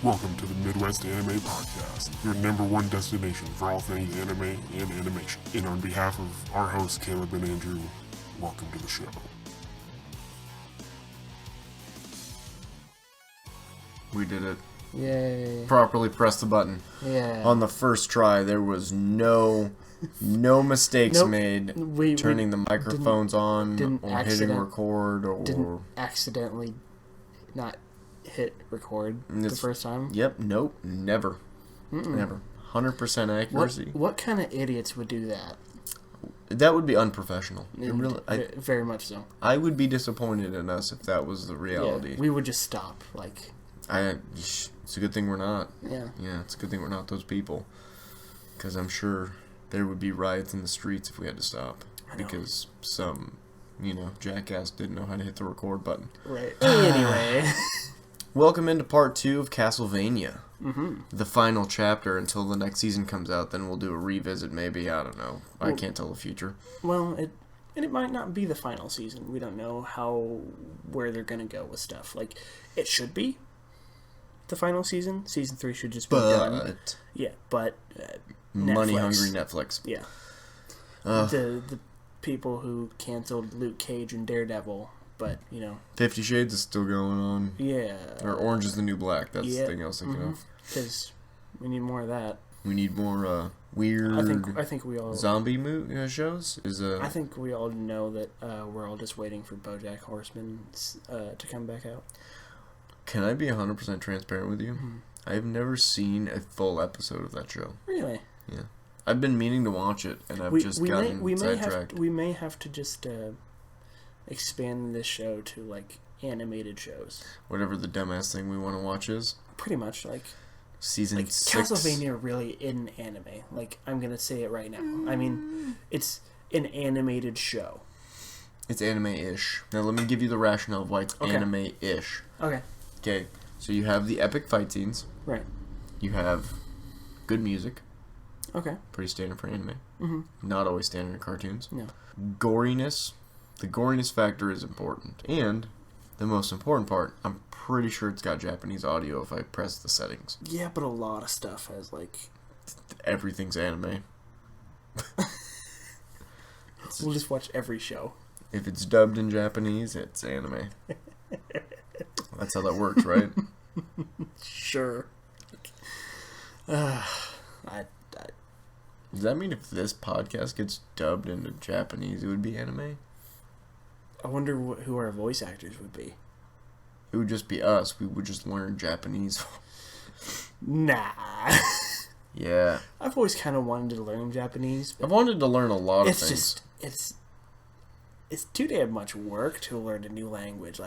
Welcome to the Midwest Anime Podcast, your number one destination for all things anime and animation. And on behalf of our hosts, Kaleb and Andrew, welcome to the show. We did it. Yay. Properly pressed the button. Yeah. On the first try, there was no mistakes made turning the microphones on or hitting record or... Didn't accidentally not hit record the first time? Yep, nope, never. Never. 100% accuracy. What kind of idiots would do that? That would be unprofessional. Very much so. I would be disappointed in us if that was the reality. Yeah, we would just stop. It's a good thing we're not. Yeah. Yeah, it's a good thing we're not those people. Because I'm sure there would be riots in the streets if we had to stop. Because some, jackass didn't know how to hit the record button. Right. Anyway. Welcome into part 2 of Castlevania. Mm-hmm. The final chapter until the next season comes out. Then we'll do a revisit maybe. I don't know. I can't tell the future. Well, it might not be the final season. We don't know where they're going to go with stuff. It should be the final season. Season 3 should just be done. Yeah, but money-hungry Netflix. Yeah. The people who canceled Luke Cage and Daredevil, but, 50 Shades is still going on. Yeah. Or Orange is the New Black. That's the thing I was thinking of. Because we need more of that. We need more weird I think we all... zombie shows? I think we all know that we're all just waiting for BoJack Horseman to come back out. Can I be 100% transparent with you? Mm-hmm. I've never seen a full episode of that show. Really? Yeah. I've been meaning to watch it, and I've just gotten sidetracked. We may have to just expand this show to, animated shows. Whatever the dumbass thing we want to watch is. Pretty much, Season 6. Castlevania really in anime. I'm going to say it right now. I mean, it's an animated show. It's anime-ish. Now, let me give you the rationale of why it's anime-ish. Okay. Okay, so you have the epic fight scenes. Right. You have good music. Okay. Pretty standard for anime. Mm-hmm. Not always standard in cartoons. No. Goriness. The goriness factor is important. And the most important part, I'm pretty sure it's got Japanese audio if I press the settings. Yeah, but a lot of stuff has, Everything's anime. We'll just watch every show. If it's dubbed in Japanese, it's anime. That's how that works, right? Sure. Does that mean if this podcast gets dubbed into Japanese, it would be anime? I wonder who our voice actors would be. It would just be us. We would just learn Japanese. Nah. Yeah. I've always kind of wanted to learn Japanese. I've wanted to learn a lot of things. It's too damn much work to learn a new language.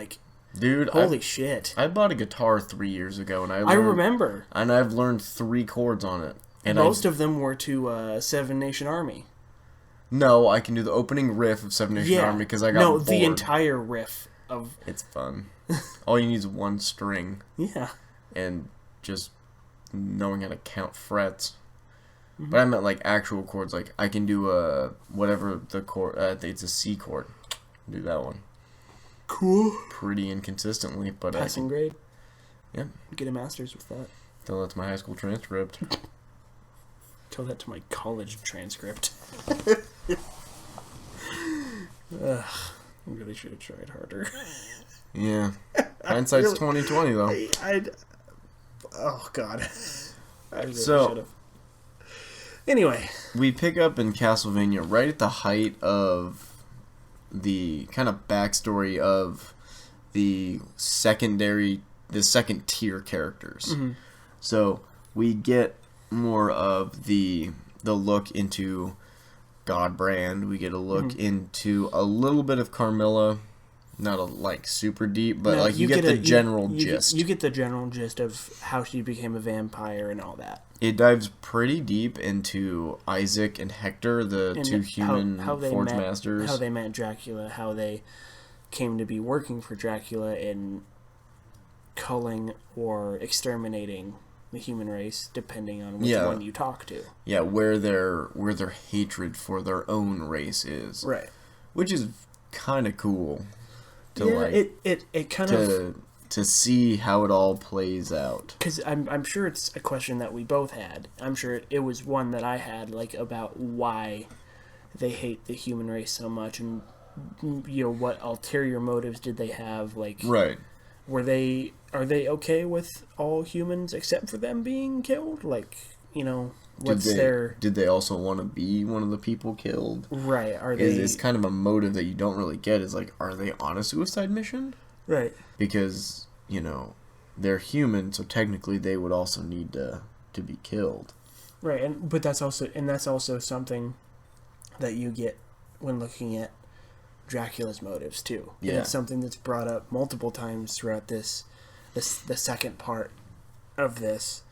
Dude, holy shit. I bought a guitar 3 years ago, and I remember. And I've learned 3 chords on it. And most of them were to Seven Nation Army. No, I can do the opening riff of Seven Nation Army because I got bored. the entire riff of... It's fun. All you need is one string. Yeah. And just knowing how to count frets. Mm-hmm. But I meant actual chords. I can do whatever the chord... I think it's a C chord. Do that one. Cool. Pretty inconsistently, but passing grade. Yeah. Get a master's with that. Tell that to my high school transcript. Tell that to my college transcript. I really should have tried harder. Yeah. Hindsight's 20/20 though. Oh god. I really should have. Anyway, we pick up in Castlevania right at the height of the kind of backstory of the second tier characters. Mm-hmm. So we get more of the look into Godbrand. We get a look into a little bit of Carmilla. Not super deep, but you get the general gist. You get the general gist of how she became a vampire and all that. It dives pretty deep into Isaac and Hector, the two human Forge Masters. How they met Dracula, how they came to be working for Dracula in culling or exterminating the human race, depending on which one you talk to. Yeah, where their hatred for their own race is. Right. Which is kind of cool. It kind of to see how it all plays out. Because I'm sure it's a question that we both had. I'm sure it was one that I had, like, about why they hate the human race so much, and, you know, what ulterior motives did they have? Like, Right. are they okay with all humans except for them being killed? Like, you know, Did they also want to be one of the people killed? Right. Are they? It's kind of a motive that you don't really get. Is like, are they on a suicide mission? Right. Because, you know, they're human, so technically they would also need to be killed. Right, but that's also something that you get when looking at Dracula's motives too. Yeah. And it's something that's brought up multiple times throughout the second part of this,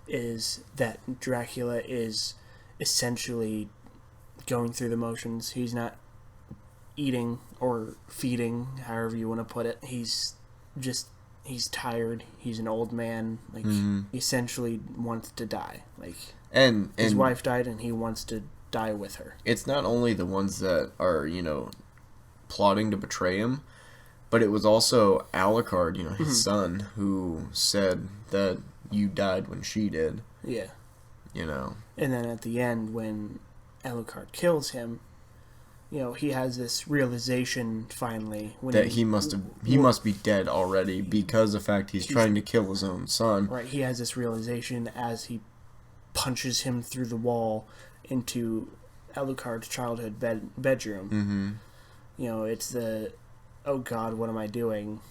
is that Dracula is essentially going through the motions. He's not eating or feeding, however you want to put it. He's tired. He's an old man. Like, he essentially wants to die. Like, and his wife died, and he wants to die with her. It's not only the ones that are, you know, plotting to betray him, but it was also Alucard, you know, his son, who said that you died when she did. Yeah. You know. And then at the end, when Alucard kills him, you know, he has this realization finally that he must be dead already because of the fact he's trying to kill his own son. Right, he has this realization as he punches him through the wall into Alucard's childhood bedroom. Mm-hmm. You know, it's the, oh God, what am I doing?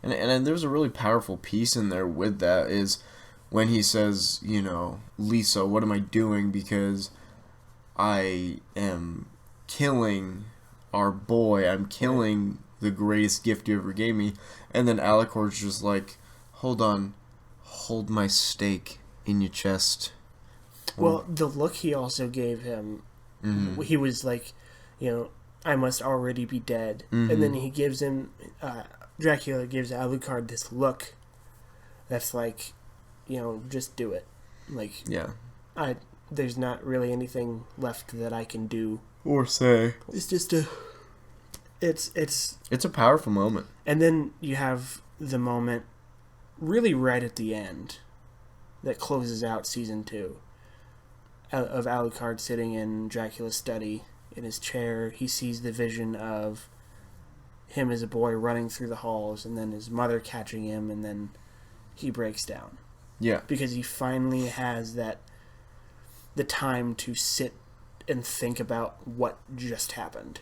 And there's a really powerful piece in there with that, is when he says, you know, Lisa, what am I doing? Because I am killing our boy. I'm killing the greatest gift you ever gave me. And then Alucard's just like, hold on, hold my stake in your chest. Well, the look he also gave him, he was like, you know, I must already be dead. And then he gives him, Dracula gives Alucard this look that's like, you know, just do it. Like, yeah, there's not really anything left that I can do or say. It's just it's a powerful moment. And then you have the moment really right at the end that closes out season 2 of Alucard sitting in Dracula's study in his chair. He sees the vision of him as a boy running through the halls, and then his mother catching him, and then he breaks down. Yeah. Because he finally has the time to sit and think about what just happened.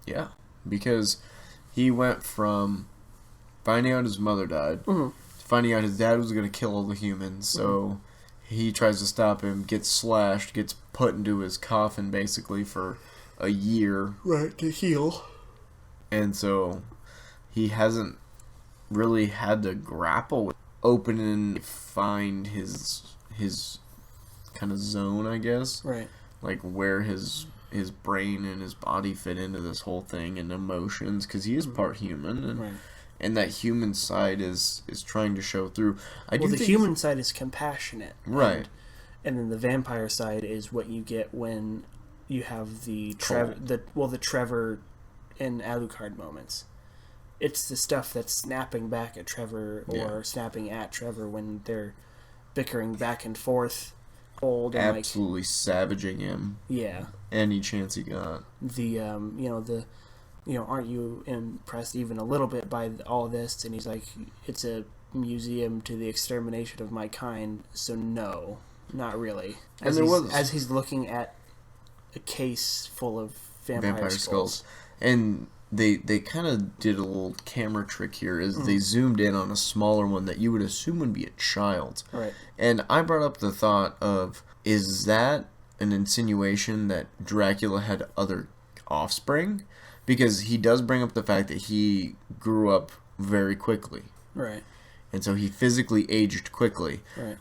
Yeah. Because he went from finding out his mother died to finding out his dad was going to kill all the humans, so he tries to stop him, gets slashed, gets put into his coffin basically for a year. Right, to heal. And so he hasn't really had to grapple with opening, find his kind of zone, I guess. Right. Like where his brain and his body fit into this whole thing, and emotions, because he is part human, and and that human side is trying to show through. The human side is compassionate, right? And then the vampire side is what you get when you have the Trevor and Alucard moments. It's the stuff that's snapping back at Trevor or snapping at Trevor when they're bickering back and forth. Old and absolutely savaging him. Yeah. Any chance he got. Aren't you impressed even a little bit by all this? And he's like, it's a museum to the extermination of my kind, so no, not really. As he's looking at a case full of vampire skulls. And they kind of did a little camera trick here, is they zoomed in on a smaller one that you would assume would be a child. Right. And I brought up the thought of, is that an insinuation that Dracula had other offspring? Because he does bring up the fact that he grew up very quickly. Right. And so he physically aged quickly. Right.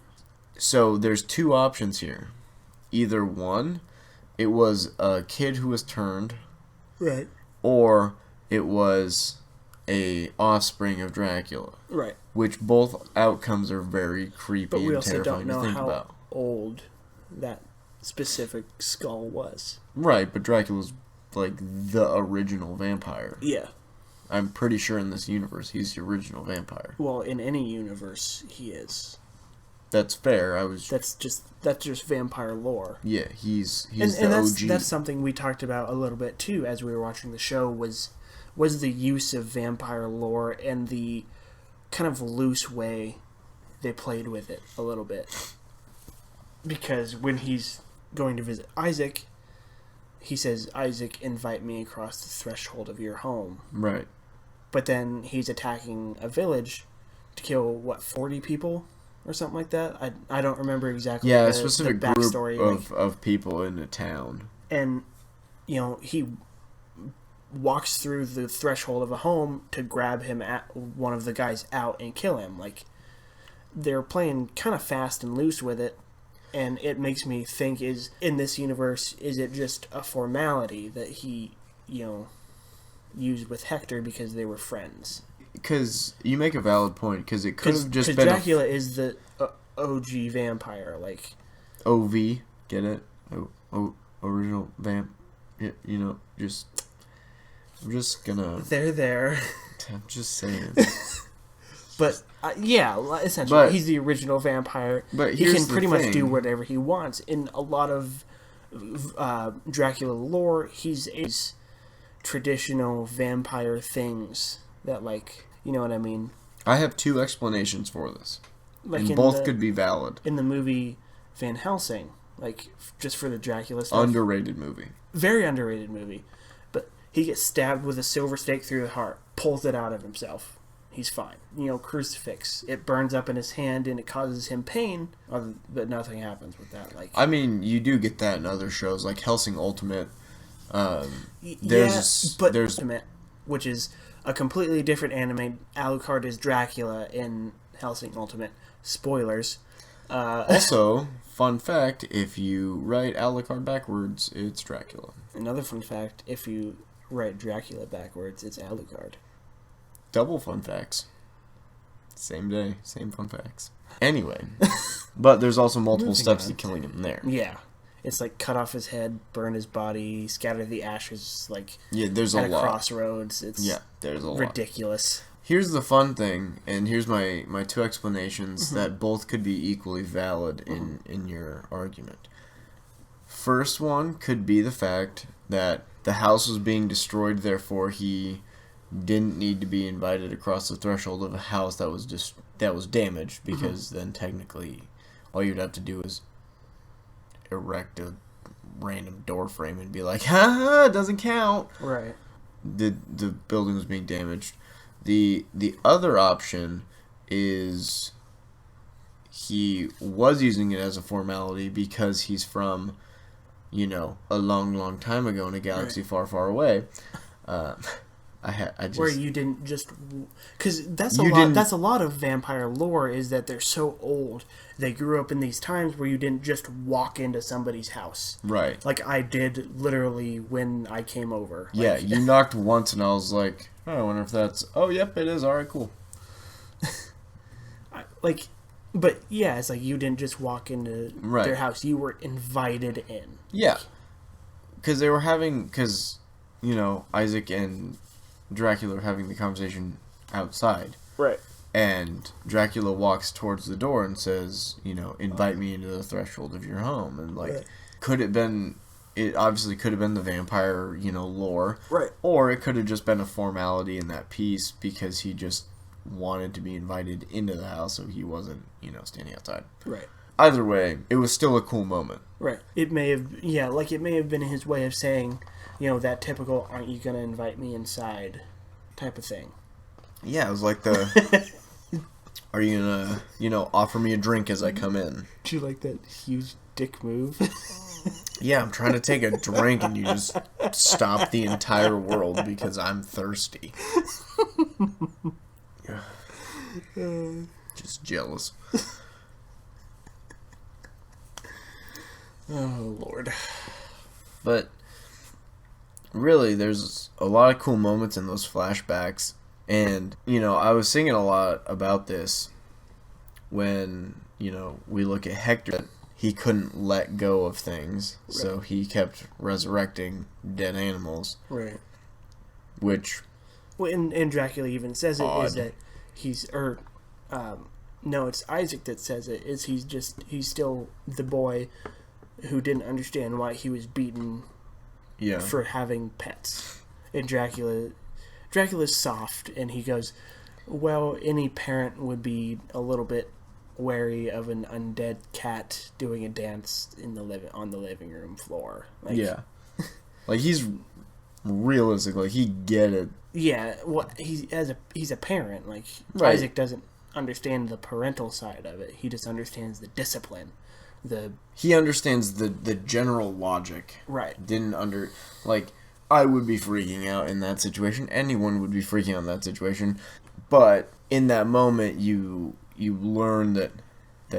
So there's two options here. Either one, it was a kid who was turned. Right. Or it was a offspring of Dracula. Right. Which both outcomes are very creepy and terrifying to think about. But we also don't know how old that specific skull was. Right, but Dracula's like the original vampire. Yeah. I'm pretty sure in this universe he's the original vampire. Well, in any universe, he is. That's fair. That's just vampire lore. Yeah, he's and the OG. That's something we talked about a little bit too as we were watching the show. Was the use of vampire lore and the kind of loose way they played with it a little bit. Because when he's going to visit Isaac, he says, "Isaac, invite me across the threshold of your home." Right. But then he's attacking a village to kill, 40 people? Or something like that. I don't remember exactly. Yeah, the, a specific the backstory group of people in the town. And, he walks through the threshold of a home to grab him at one of the guys out and kill him. Like, they're playing kind of fast and loose with it, and it makes me think: in this universe, is it just a formality that he, used with Hector because they were friends? Because you make a valid point. Because it could have just been Dracula is the OG vampire, like OV. Get it? Original vamp. Just. I'm just gonna. They're there. I'm just saying. But essentially, he's the original vampire. But he can pretty much do whatever he wants. In a lot of Dracula lore, he's traditional vampire things that, you know what I mean? I have two explanations for this. And both could be valid. In the movie Van Helsing, just for the Dracula stuff. Underrated movie. Very underrated movie. But he gets stabbed with a silver stake through the heart, pulls it out of himself. He's fine. Crucifix. It burns up in his hand and it causes him pain, but nothing happens with that. I mean, you do get that in other shows, like Helsing Ultimate. There's Ultimate, which is a completely different anime. Alucard is Dracula in Helsing Ultimate. Spoilers. Also, fun fact, if you write Alucard backwards, it's Dracula. Another fun fact, if you write Dracula backwards, it's Alucard. Double fun facts. Same day, same fun facts. Anyway, but there's also multiple steps to killing him there. Yeah. It's cut off his head, burn his body, scatter the ashes, there's at a lot. Crossroads. There's a ridiculous. Lot. Here's the fun thing, and here's my two explanations that both could be equally valid in your argument. First one could be the fact that the house was being destroyed, therefore he didn't need to be invited across the threshold of a house that was damaged, because then technically all you'd have to do is erect a random door frame and be like, ha, it doesn't count. Right. The building was being damaged. The other option is he was using it as a formality because he's from, a long, long time ago in a galaxy far, far away. Where you didn't just... Because that's a lot of vampire lore, is that they're so old. They grew up in these times where you didn't just walk into somebody's house. Right. Like I did literally when I came over. Yeah, you knocked once and I was like, oh, I wonder if that's... Oh, yep, it is. All right, cool. But yeah, it's you didn't just walk into their house. You were invited in. Yeah. Because they were having... Because, Isaac and Dracula are having the conversation outside. Right. And Dracula walks towards the door and says, invite me into the threshold of your home. And, could it been... It obviously could have been the vampire, lore. Right. Or it could have just been a formality in that piece because he just wanted to be invited into the house so he wasn't, standing outside. Right. Either way, it was still a cool moment. Right. It may have... Yeah, it may have been his way of saying... that typical, aren't you going to invite me inside type of thing. Yeah, it was like the, are you going to, offer me a drink as I come in? Do you like that huge dick move? Yeah, I'm trying to take a drink and you just stop the entire world because I'm thirsty. Just jealous. Oh, Lord. But... really, there's a lot of cool moments in those flashbacks. And, I was thinking a lot about this when, we look at Hector. He couldn't let go of things, so he kept resurrecting dead animals. Right. Which Well, and Dracula even says it Odd. is that he's no, it's Isaac that says it. Is he's still the boy who didn't understand why he was beaten for having pets. And Dracula's soft, and he goes, well, any parent would be a little bit wary of an undead cat doing a dance on the living room floor. Like, yeah. Like, he's realistic. Like, he get it. Yeah, well, he's a parent. Like, Right. Isaac doesn't understand the parental side of it. He just understands the discipline. He understands the general logic. Right. I would be freaking out in that situation. Anyone would be freaking out in that situation. But in that moment, you learn that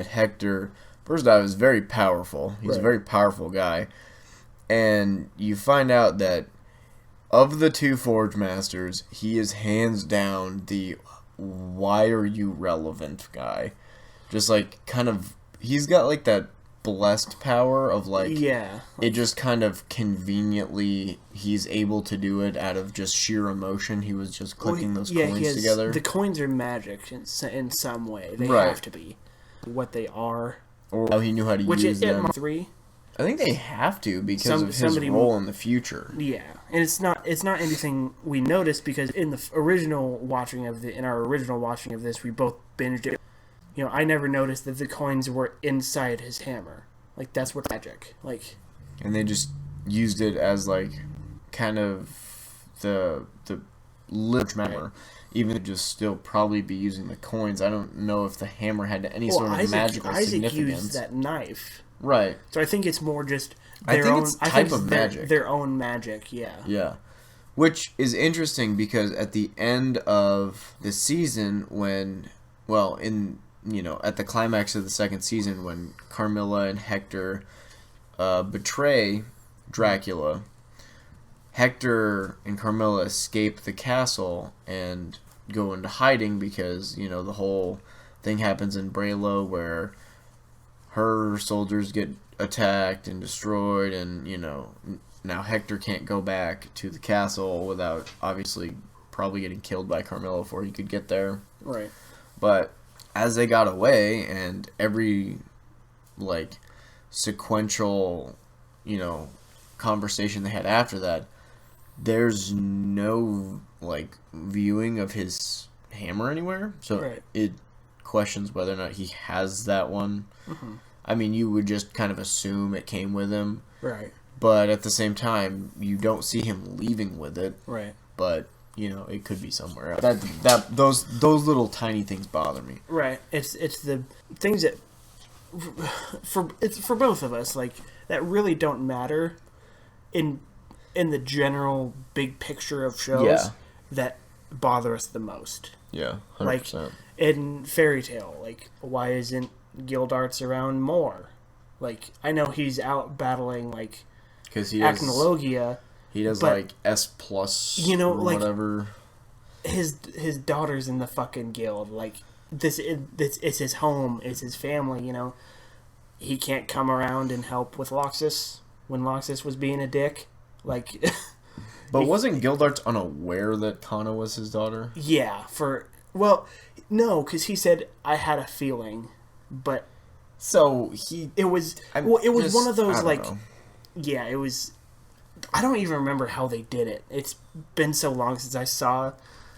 Hector, first off, is very powerful. He's a very powerful guy. And you find out that of the two Forge Masters, he is hands down the why are you relevant guy. Just like kind of, he's got like that blessed power of like, it just kind of conveniently, he's able to do it out of just sheer emotion. He was just clicking those coins together. The coins are magic in some way. They have to be. What they are. Or how he knew how to use them. 3. I think they have to because of his role in the future. Yeah, and it's not anything we noticed because in our original watching of this, we both binged it. You know, I never noticed that the coins were inside his hammer. Like, that's what magic. Like, and they just used it as like kind of the lich hammer. Even to just still probably be using the coins. I don't know if the hammer had any sort of magical significance. Isaac used that knife. Right. So I think it's more just their own magic, yeah. Yeah. Which is interesting because at the end of the season at the climax of the second season when Carmilla and Hector betray Dracula, Hector and Carmilla escape the castle and go into hiding because, the whole thing happens in Braylo where her soldiers get attacked and destroyed and, now Hector can't go back to the castle without obviously probably getting killed by Carmilla before he could get there. Right. But as they got away and every, sequential, conversation they had after that, there's no, viewing of his hammer anywhere. So it questions whether or not he has that one. Mm-hmm. I mean, you would just kind of assume it came with him. Right. But at the same time, you don't see him leaving with it. Right. But, it could be somewhere else. Those little tiny things bother me. Right. It's the things that for both of us, that really don't matter in the general big picture of shows that bother us the most. Yeah, 100%. In Fairy Tale, why isn't Gildarts around more? I know he's out battling, because he Acnologia. He does, S+, or whatever. His daughter's in the fucking guild. It's his home. It's his family, He can't come around and help with Loxus when Loxus was being a dick. But wasn't Gildarts unaware that Kana was his daughter? Yeah, no, because he said, I had a feeling, but... So, It was one of those, yeah, it was... I don't even remember how they did it. It's been so long since I saw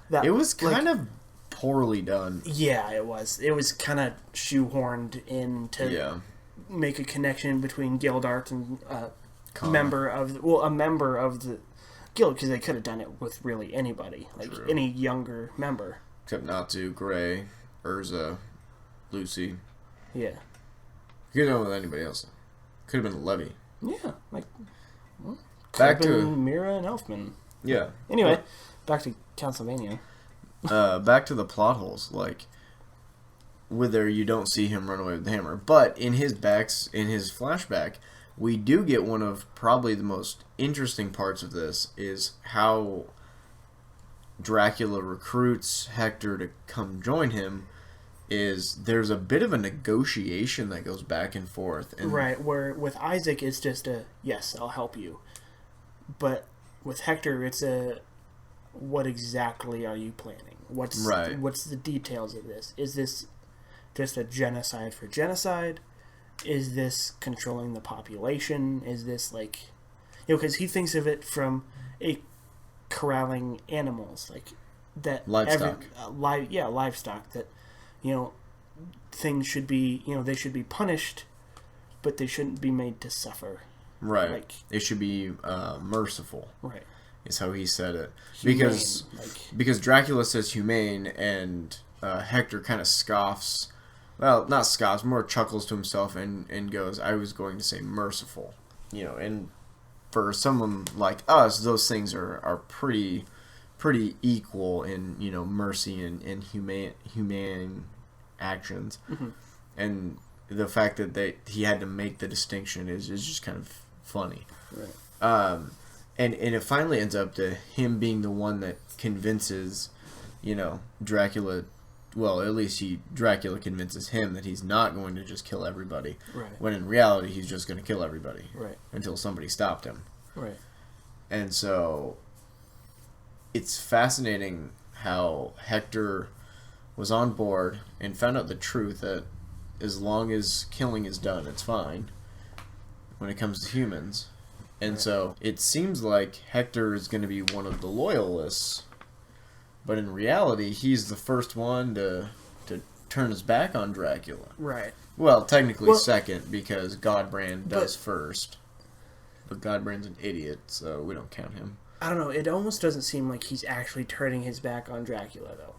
that. It was kind of poorly done. Yeah, it was. It was kind of shoehorned in to make a connection between Gildart and a member of the guild, because they could have done it with really anybody, True. Any younger member. Except Natsu, Gray, Urza, Lucy. Yeah. You could have done it with anybody else. Could have been Levy. Yeah, back to Mira and Elfman. Yeah. Anyway, back to Castlevania. Back to the plot holes, whether you don't see him run away with the hammer, but in his flashback, we do get one of probably the most interesting parts of this is how Dracula recruits Hector to come join him. There's a bit of a negotiation that goes back and forth, and right, where with Isaac it's just a yes, I'll help you. But with Hector, it's what exactly are you planning? What's the details of this? Is this just a genocide for genocide? Is this controlling the population? Is this like, because he thinks of it from a corralling animals, like that livestock, livestock, that things should be, they should be punished, but they shouldn't be made to suffer. Right. Like, it should be merciful. Right. Is how he said it. Humane, Because Dracula says humane, and Hector kind of scoffs. Well, not scoffs, more chuckles to himself and goes, I was going to say merciful. And for someone like us, those things are pretty equal in, mercy and humane actions. Mm-hmm. And the fact that he had to make the distinction is just kind of funny. Right. And it finally ends up to him being the one that convinces, Dracula. Well, at least Dracula convinces him that he's not going to just kill everybody. Right. When in reality, he's just going to kill everybody. Right. Until somebody stopped him. Right. And so, it's fascinating how Hector was on board and found out the truth that as long as killing is done, it's fine when it comes to humans. And so it seems like Hector is going to be one of the loyalists, but in reality, he's the first one to turn his back on Dracula. Right. Well, technically second, because Godbrand does first. But Godbrand's an idiot, so we don't count him. I don't know. It almost doesn't seem like he's actually turning his back on Dracula, though.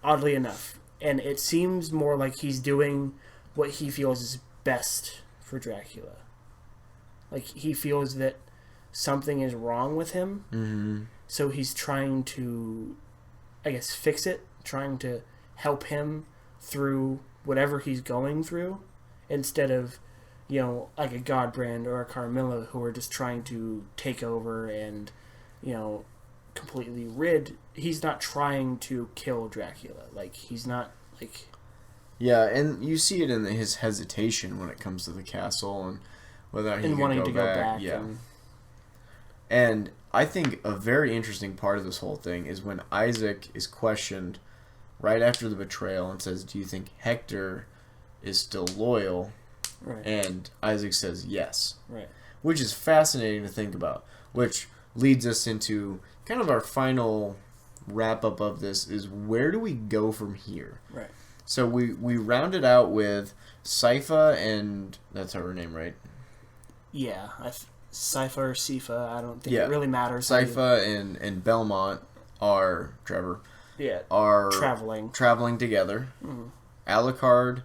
Oddly enough. And it seems more like he's doing what he feels is best for Dracula. Like, he feels that something is wrong with him. Mm-hmm. So he's trying to, I guess, fix it. Trying to help him through whatever he's going through. Instead of, like a Godbrand or a Carmilla who are just trying to take over and, completely rid. He's not trying to kill Dracula. Like, he's not, like... Yeah, and you see it in his hesitation when it comes to the castle and whether or not he can wanting to go back. Yeah. And I think a very interesting part of this whole thing is when Isaac is questioned right after the betrayal and says, do you think Hector is still loyal? Right. And Isaac says yes. Right. Which is fascinating to think about. Which leads us into kind of our final wrap-up of this is where do we go from here? Right. So we rounded out with Sypha and... That's her name, right? Yeah. Sypha or Sifa, I don't think it really matters. Sypha and Belmont are... Trevor. Yeah. Are... Traveling together. Mm-hmm. Alucard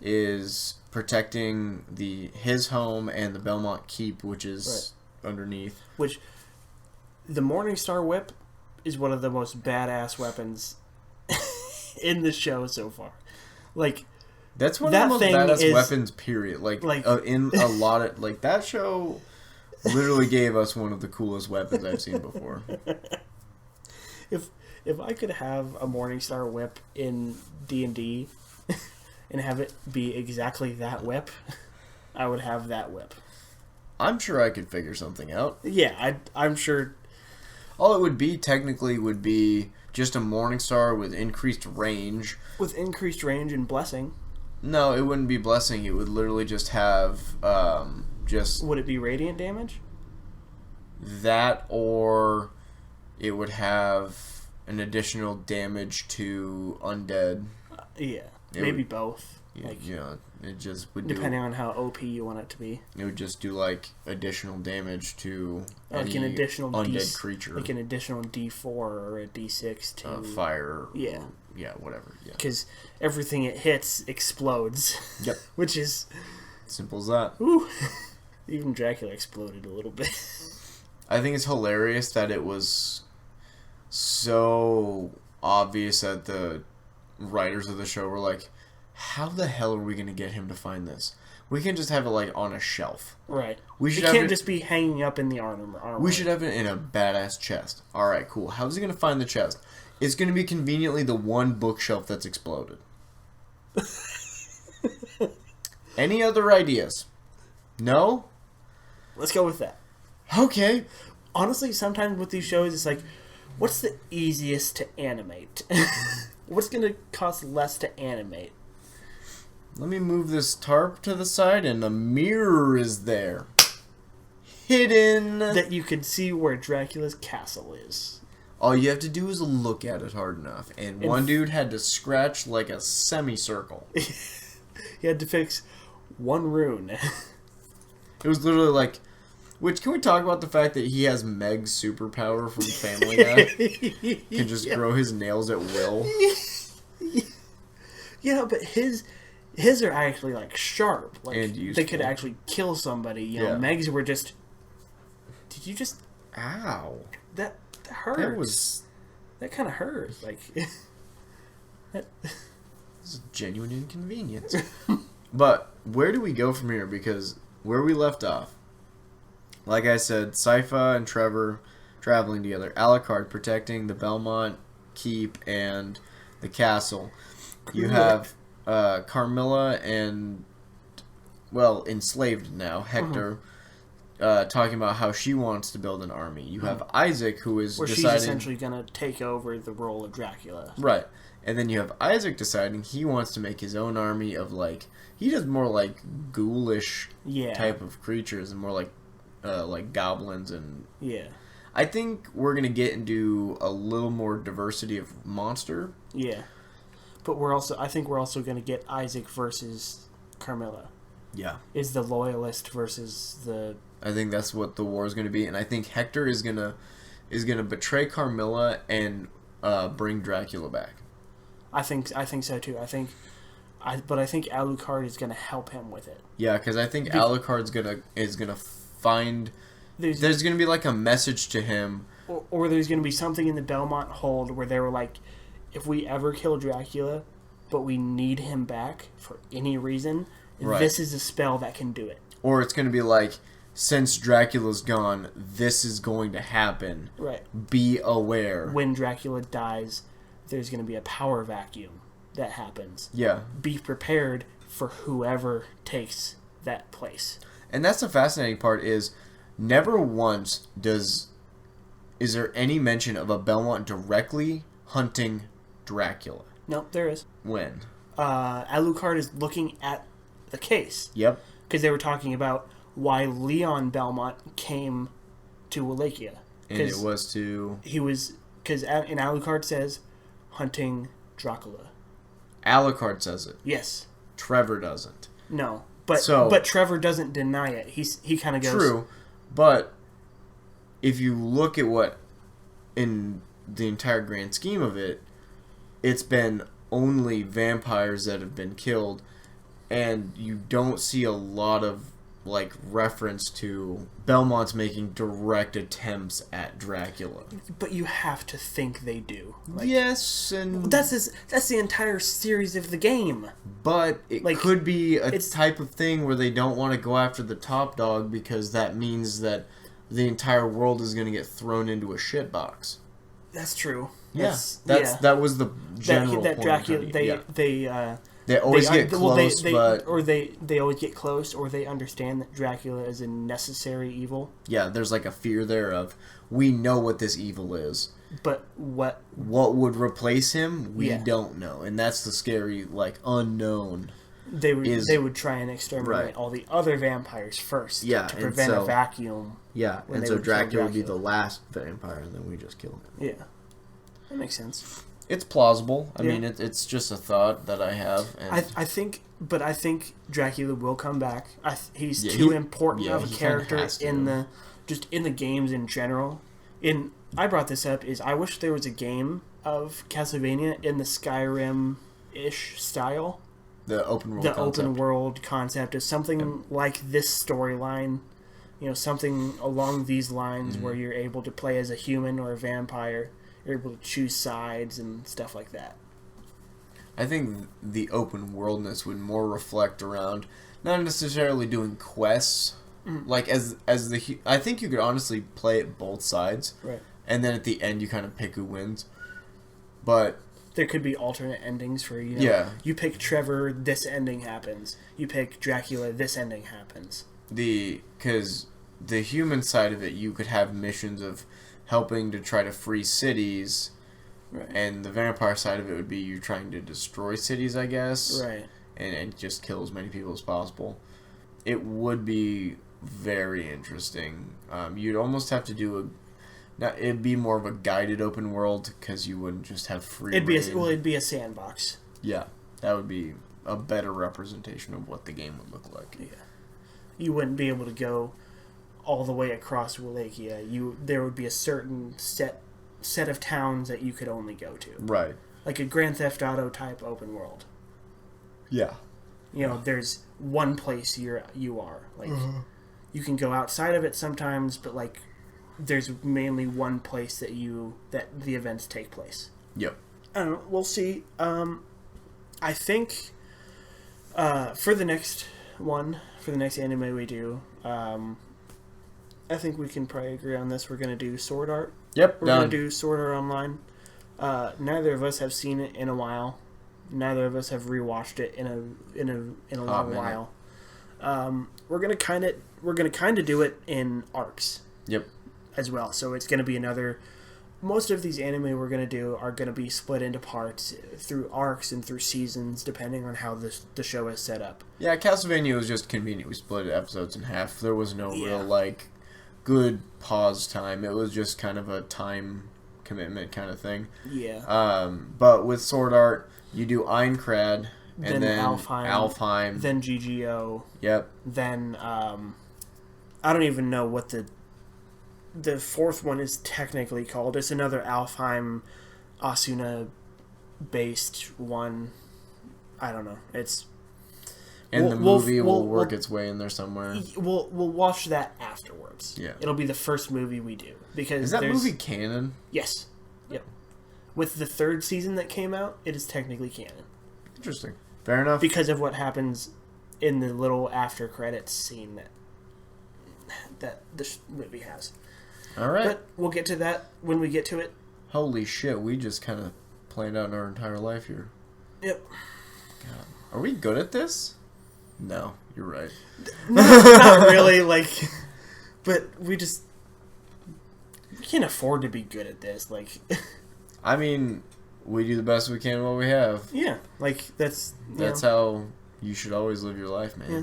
is protecting his home and the Belmont Keep, which is underneath. Which, the Morningstar Whip is one of the most badass weapons in the show so far. Like, that's one of the most badass weapons, period. Like in a lot of... Like, that show literally gave us one of the coolest weapons I've seen before. If I could have a Morningstar Whip in D&D... and have it be exactly that whip, I would have that whip. I'm sure I could figure something out. Yeah, I'm sure. All it would be, technically, would be just a Morningstar with increased range. With increased range and blessing. No, it wouldn't be blessing. It would literally just have, Would it be radiant damage? That, or it would have an additional damage to undead. Yeah. Maybe both. It just would depending on how OP you want it to be. It would just do like additional damage to like an additional undead creature, like an additional D4 or a D6 to fire. Yeah, whatever. Yeah, because everything it hits explodes. Yep, which is simple as that. Ooh. Even Dracula exploded a little bit. I think it's hilarious that it was so obvious that the writers of the show were like, how the hell are we going to get him to find this? We can just have it like on a shelf. Right. It can't just be hanging up in the armor. We should have it in a badass chest. Alright, cool. How's he going to find the chest? It's going to be conveniently the one bookshelf that's exploded. Any other ideas? No? Let's go with that. Okay. Honestly, sometimes with these shows, it's like, What's the easiest to animate? What's going to cost less to animate? Let me move this tarp to the side, and a mirror is there. Hidden. That you could see where Dracula's castle is. All you have to do is look at it hard enough. And one dude had to scratch like a semicircle. He had to fix one rune. It was literally like... Which, can we talk about the fact that he has Meg's superpower from Family Guy? Can just grow his nails at will. Yeah, but his are actually like sharp. Like And useful. they could actually kill somebody. You know, Meg's were just. Did you just? Ow! That hurt. That kind of hurt. Like. It's a genuine inconvenience. But where do we go from here? Because where we left off, like I said, Sypha and Trevor traveling together. Alucard protecting the Belmont Keep and the castle. You have Carmilla and, well, enslaved now, Hector, talking about how she wants to build an army. You have Isaac, who is Where deciding... she's essentially going to take over the role of Dracula. Right. And then you have Isaac deciding he wants to make his own army of, like... He does more, like, ghoulish type of creatures and more like goblins and... Yeah. I think we're going to get into a little more diversity of monster. Yeah. But I think we're also going to get Isaac versus Carmilla. Yeah. Is the loyalist versus the... I think that's what the war is going to be. And I think Hector is going to betray Carmilla and bring Dracula back. I think so too. I think Alucard is going to help him with it. Yeah, because I think Alucard's is gonna find... There's going to be like a message to him. Or there's going to be something in the Belmont hold where they were like, if we ever kill Dracula, but we need him back for any reason, this is a spell that can do it. Or it's going to be like, since Dracula's gone, this is going to happen. Right. Be aware. When Dracula dies, there's going to be a power vacuum that happens. Yeah. Be prepared for whoever takes that place. And that's the fascinating part is, never once is there any mention of a Belmont directly hunting Dracula. No, there is. When? Alucard is looking at the case. Yep. Because they were talking about why Leon Belmont came to Wallachia. And it was to... Because in Alucard says, hunting Dracula. Alucard says it. Yes. Trevor doesn't. No. But Trevor doesn't deny it. He kind of goes... True. But if you look at what, in the entire grand scheme of it, it's been only vampires that have been killed, and you don't see a lot of like reference to Belmont's making direct attempts at Dracula. But you have to think they do. Like, yes, and that's the entire series of the game. But it could be a type of thing where they don't want to go after the top dog because that means that the entire world is going to get thrown into a shitbox. That's true. That was the general that point. Dracula they always get close, they always get close, or they understand that Dracula is a necessary evil. Yeah, there's like a fear there of, we know what this evil is. But what would replace him, we don't know. And that's the scary, like, unknown. They would try and exterminate all the other vampires first to prevent a vacuum. Yeah, and so Dracula would be the last vampire, and then we just kill him. Yeah. That makes sense. It's plausible. I mean, it's just a thought that I have. And I think Dracula will come back. He's too important of a character in the games in general. I brought this up is I wish there was a game of Castlevania in the Skyrim-ish style. The open world concept is something like this storyline. You know, something along these lines where you're able to play as a human or a vampire. You're able to choose sides and stuff like that. I think the open worldness would more reflect around not necessarily doing quests, like I think you could honestly play it both sides, right? And then at the end you kind of pick who wins. But there could be alternate endings for you pick Trevor, this ending happens. You pick Dracula, this ending happens. Because the human side of it, you could have missions of helping to try to free cities. Right. And the vampire side of it would be you trying to destroy cities, I guess. Right. And just kill as many people as possible. It would be very interesting. You'd almost have to do it'd be more of a guided open world because you wouldn't just have free reign. It'd be a sandbox. Yeah, that would be a better representation of what the game would look like. Yeah. You wouldn't be able to go all the way across Wallachia. There would be a certain set of towns that you could only go to. Right. Like a Grand Theft Auto type open world. Yeah. There's one place you are. Like, you can go outside of it sometimes, but like, there's mainly one place that the events take place. Yep. I don't know. We'll see. I think for the next anime we do, I think we can probably agree on this. We're going to do Sword Art. Yep, We're going to do Sword Art Online. Neither of us have seen it in a while. Neither of us have rewatched it in a long while. We're gonna kind of do it in arcs. Yep. As well. So it's going to be another. Most of these anime we're going to do are going to be split into parts through arcs and through seasons, depending on how the show is set up. Yeah, Castlevania was just convenient. We split episodes in half. There was no real good pause time. It was just kind of a time commitment kind of thing. Yeah. But with Sword Art, you do Aincrad, and then Alfheim, then GGO. Yep. Then I don't even know what the fourth one is technically called. It's another Alfheim Asuna based one. I don't know. The movie will work its way in there somewhere. We'll watch that afterwards. Yeah. It'll be the first movie we do. Because is that movie canon? Yes. Yep. With the third season that came out, it is technically canon. Interesting. Fair enough. Because of what happens in the little after credits scene that this movie has. All right. But we'll get to that when we get to it. Holy shit, we just kind of planned out our entire life here. Yep. God. Are we good at this? No, you're right. Not really, but we can't afford to be good at this, I mean, we do the best we can with what we have. Yeah, that's how you should always live your life, man. Yeah.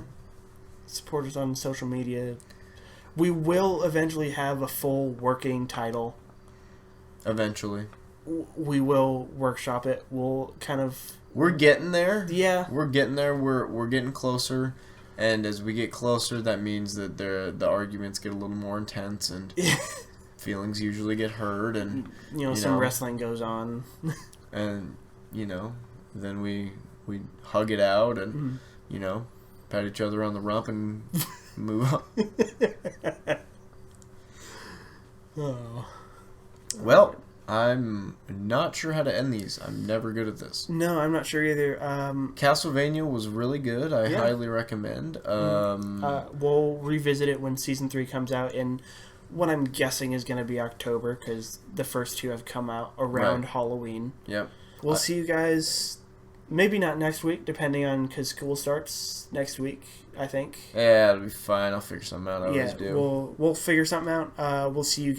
Support us on social media. We will eventually have a full working title. Eventually. We will workshop it. We'll kind of... We're getting there. Yeah. We're getting there. We're getting closer. And as we get closer, that means that the arguments get a little more intense and feelings usually get hurt. And, some wrestling goes on. And, then we hug it out and, pat each other on the rump and... move on. Oh. Well, I'm not sure how to end these. I'm never good at this. No, I'm not sure either. Castlevania was really good. I highly recommend. We'll revisit it when Season 3 comes out in what I'm guessing is going to be October, because the first two have come out around Halloween. Yep. We'll see you guys, maybe not next week, depending on, because school starts next week, I think. Yeah, it'll be fine. I'll figure something out. I always do. We'll figure something out. We'll see you guys.